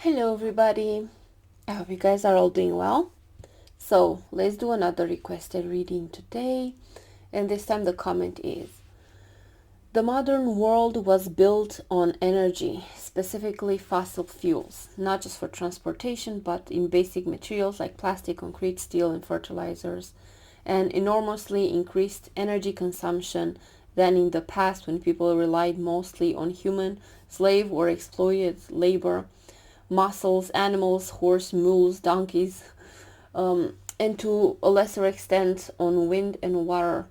Hello, everybody. I hope you guys are all doing well. So, let's do another requested reading today. And this time, the comment is: the modern world was built on energy, specifically fossil fuels, not just for transportation, but in basic materials like plastic, concrete, steel, and fertilizers, and enormously increased energy consumption than in the past when people relied mostly on human, slave, or exploited labor, muscles, animals, horse, mules, donkeys, and to a lesser extent on wind and water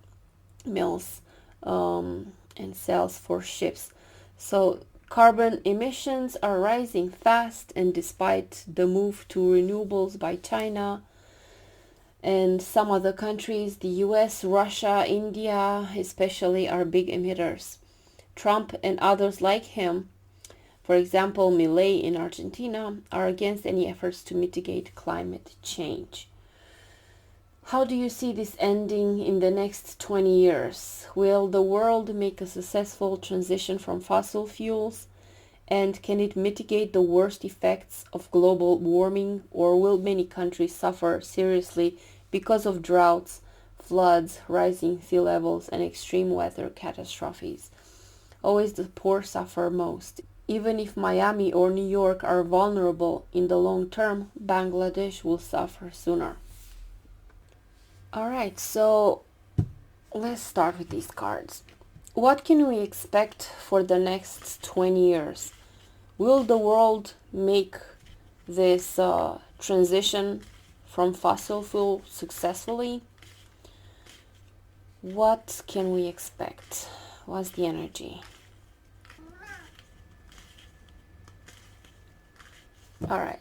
mills and sails for ships. So carbon emissions are rising fast, and despite the move to renewables by China and some other countries, the US, Russia, India especially, are big emitters. Trump and others like him, for example, Milei in Argentina, are against any efforts to mitigate climate change. How do you see this ending in the next 20 years? Will the world make a successful transition from fossil fuels? And can it mitigate the worst effects of global warming, or will many countries suffer seriously because of droughts, floods, rising sea levels, and extreme weather catastrophes? Always the poor suffer most. Even if Miami or New York are vulnerable in the long term, Bangladesh will suffer sooner. Alright, so let's start with these cards. What can we expect for the next 20 years? Will the world make this transition from fossil fuel successfully? What can we expect? What's the energy? Alright.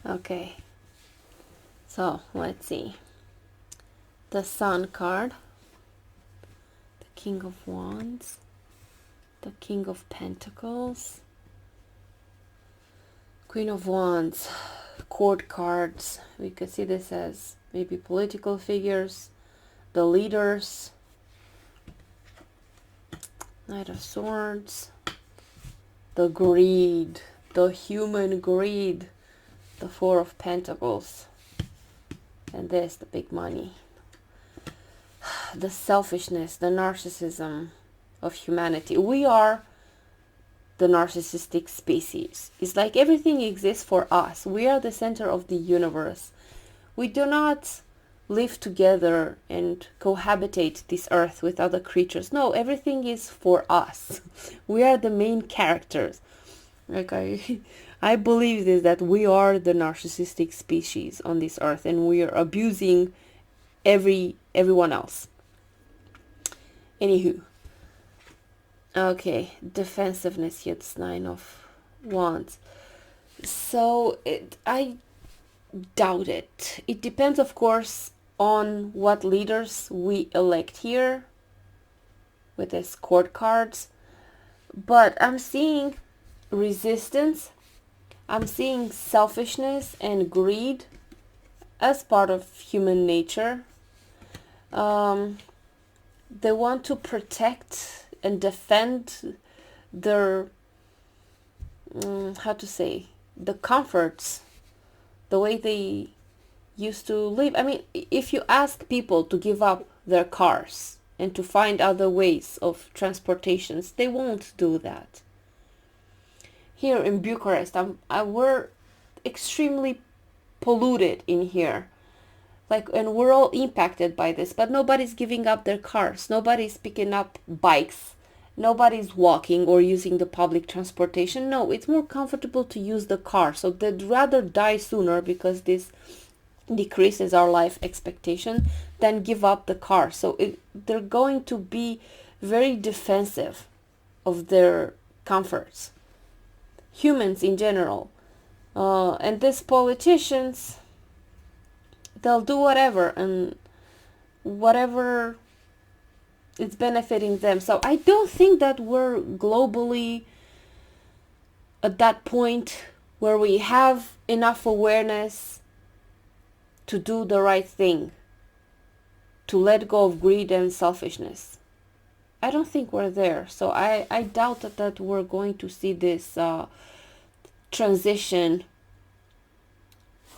Okay. So, let's see. The Sun card, the King of Wands, the King of Pentacles, Queen of Wands, court cards. We could see this as maybe political figures, the leaders, Knight of Swords, the greed, the human greed, the Four of Pentacles, and this, the big money, the selfishness, the narcissism of humanity. We are the narcissistic species. It's like everything exists for us. We are the center of the universe. We do not live together and cohabitate this earth with other creatures. No, everything is for us. We are the main characters. Like I believe this, that we are the narcissistic species on this earth, and we are abusing everyone else. Anywho, okay, defensiveness. It's Nine of Wands. So I doubt it. It depends, of course, on what leaders we elect here with these court cards. But I'm seeing resistance. I'm seeing selfishness and greed as part of human nature. They want to protect and defend their, the comforts, the way they used to live. I mean, if you ask people to give up their cars and to find other ways of transportations, they won't do that. Here in Bucharest, we're extremely polluted in here. And we're all impacted by this, but nobody's giving up their cars. Nobody's picking up bikes. Nobody's walking or using the public transportation. No, it's more comfortable to use the car. So they'd rather die sooner, because this decreases our life expectation, than give up the car. So they're going to be very defensive of their comforts. Humans in general. And these politicians, they'll do whatever, and whatever it's benefiting them. So I don't think that we're globally at that point where we have enough awareness to do the right thing, to let go of greed and selfishness. I don't think we're there. So I doubt that we're going to see this transition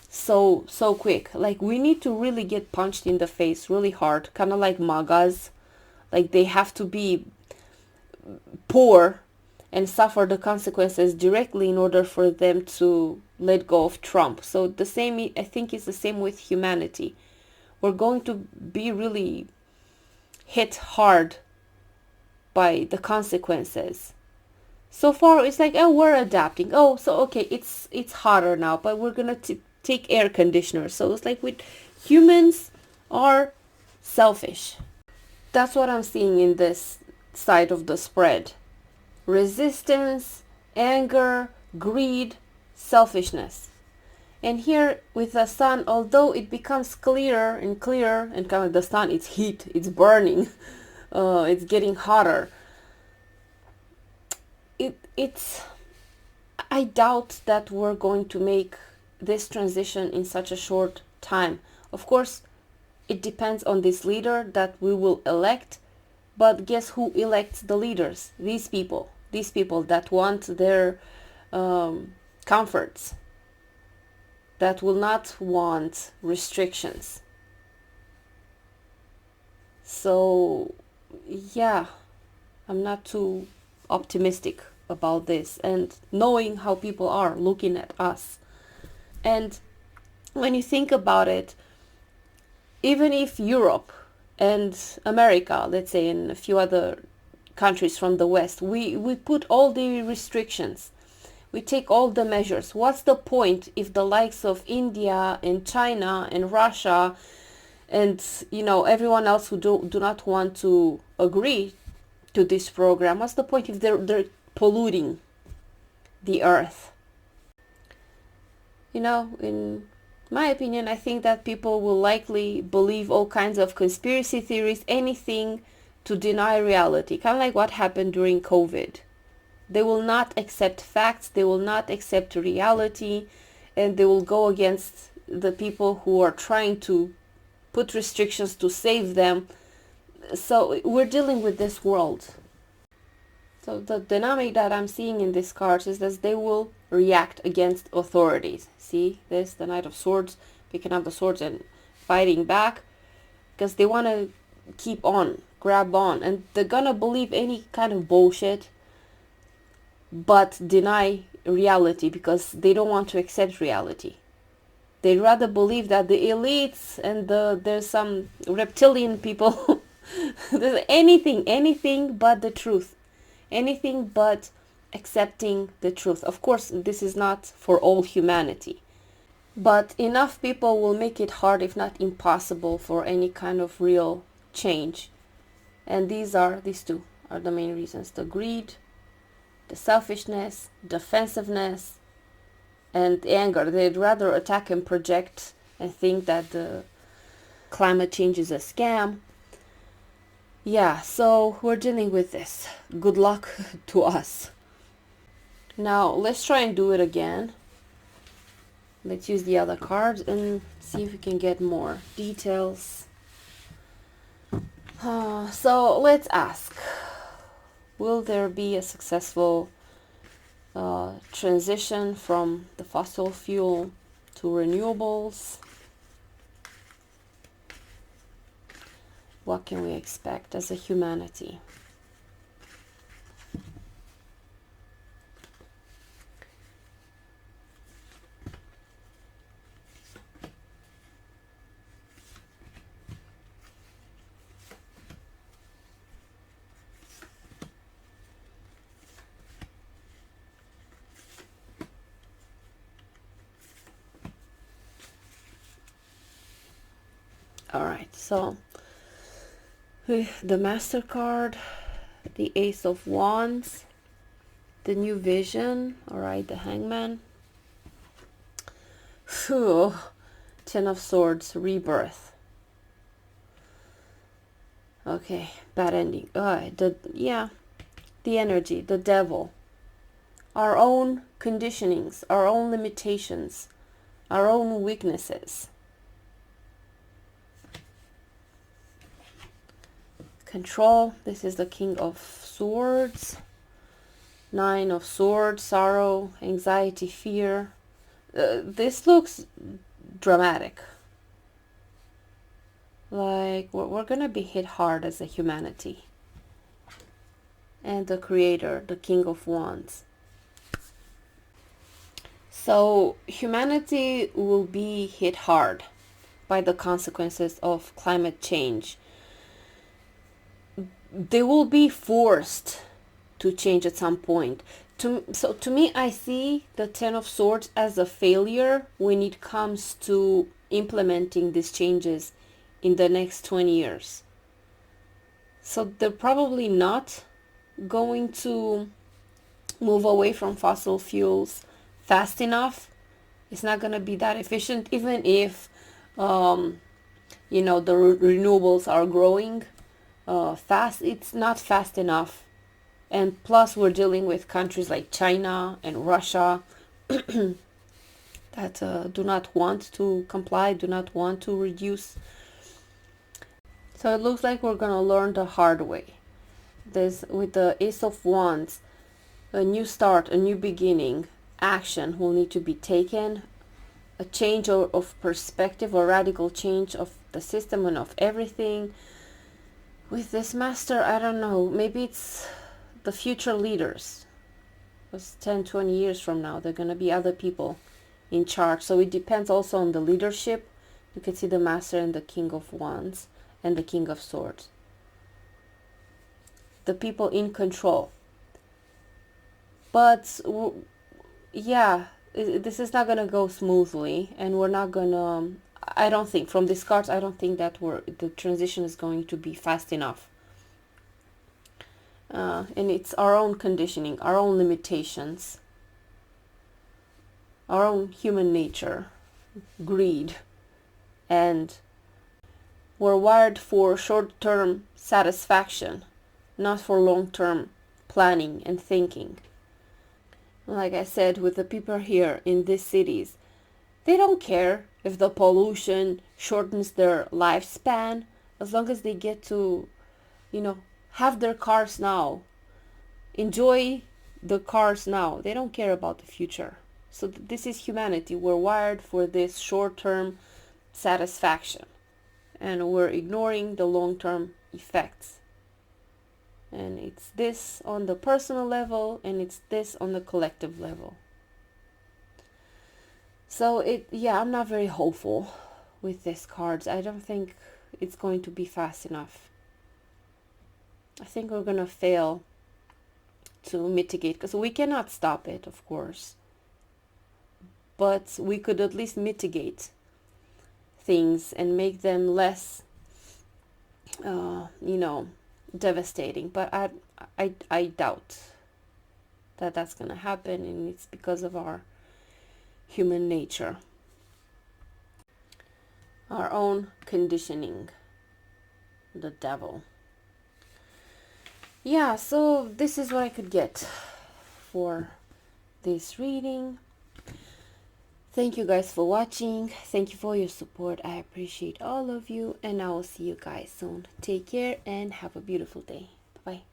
so quick. Like, we need to really get punched in the face really hard, kind of like MAGAs. Like, they have to be poor and suffer the consequences directly in order for them to let go of Trump. So the same, I think, is the same with humanity. We're going to be really hit hard by the consequences. So far it's like, oh, we're adapting. Oh, so okay, it's hotter now, but we're gonna take air conditioners. So it's like, with humans are selfish. That's what I'm seeing in this side of the spread. Resistance, anger, greed, selfishness. And here with the sun, although it becomes clearer and clearer, and kind of the sun, it's heat, it's burning, it's getting hotter. It's I doubt that we're going to make this transition in such a short time. Of course, it depends on this leader that we will elect, but guess who elects the leaders? These people that want their comforts, that will not want restrictions. So yeah, I'm not too optimistic about this, and knowing how people are looking at us. And when you think about it, even if Europe and America, let's say, and a few other countries from the West, we put all the restrictions, we take all the measures, what's the point if the likes of India and China and Russia and, you know, everyone else who do not want to agree to this program, what's the point if they're polluting the earth? You know, in my opinion, I think that people will likely believe all kinds of conspiracy theories, anything to deny reality, kind of like what happened during COVID. They will not accept facts, they will not accept reality, and they will go against the people who are trying to put restrictions to save them. So we're dealing with this world. So the dynamic that I'm seeing in these cards is that they will react against authorities. See this, the Knight of Swords, picking up the swords and fighting back, because they want to keep on, grab on, and they're gonna believe any kind of bullshit, but deny reality because they don't want to accept reality. They'd rather believe that the elites and there's some reptilian people, there's anything but the truth. Anything but accepting the truth. Of course, this is not for all humanity, but enough people will make it hard, if not impossible, for any kind of real change. And these two are the main reasons: the greed, the selfishness, defensiveness, and anger. They'd rather attack and project and think that the climate change is a scam. Yeah, so we're dealing with this. Good luck to us. Now let's try and do it again. Let's use the other cards and see if we can get more details. So let's ask, will there be a successful transition from the fossil fuel to renewables? What can we expect as a humanity? All right, so the Master card, the Ace of Wands, the New Vision, all right, the Hangman. Phew. Ten of Swords, rebirth. Okay, bad ending. The energy, the devil. Our own conditionings, our own limitations, our own weaknesses. Control, this is the King of Swords. Nine of Swords, sorrow, anxiety, fear. This looks dramatic. Like we're gonna be hit hard as a humanity. And the Creator, the King of Wands. So humanity will be hit hard by the consequences of climate change. They will be forced to change at some point. So to me, I see the Ten of Swords as a failure when it comes to implementing these changes in the next 20 years. So they're probably not going to move away from fossil fuels fast enough. It's not going to be that efficient, even if the renewables are growing fast. It's not fast enough. And plus we're dealing with countries like China and Russia that do not want to comply, do not want to reduce. So it looks like we're going to learn the hard way. This, with the Ace of Wands, a new start, a new beginning, action will need to be taken, a change of perspective, a radical change of the system and of everything. With this Master, I don't know, maybe it's the future leaders. It's 10-20 years from now, there are going to be other people in charge. So it depends also on the leadership. You can see the Master and the King of Wands and the King of Swords. The people in control. But yeah, this is not going to go smoothly, and we're not going to, I don't think, from these cards, I don't think that the transition is going to be fast enough. And it's our own conditioning, our own limitations, our own human nature, greed, and we're wired for short-term satisfaction, not for long-term planning and thinking. Like I said, with the people here in these cities, they don't care if the pollution shortens their lifespan, as long as they get to, have their cars now, enjoy the cars now. They don't care about the future. So this is humanity. We're wired for this short-term satisfaction, and we're ignoring the long-term effects. And it's this on the personal level, and it's this on the collective level. So I'm not very hopeful with these cards. I don't think it's going to be fast enough. I think we're going to fail to mitigate, because we cannot stop it, of course. But we could at least mitigate things and make them less, devastating. But I doubt that that's going to happen, and it's because of our human nature, our own conditioning, the devil. Yeah, so this is what I could get for this reading. Thank you guys for watching. Thank you for your support. I appreciate all of you, and I will see you guys soon. Take care and have a beautiful day. Bye-bye.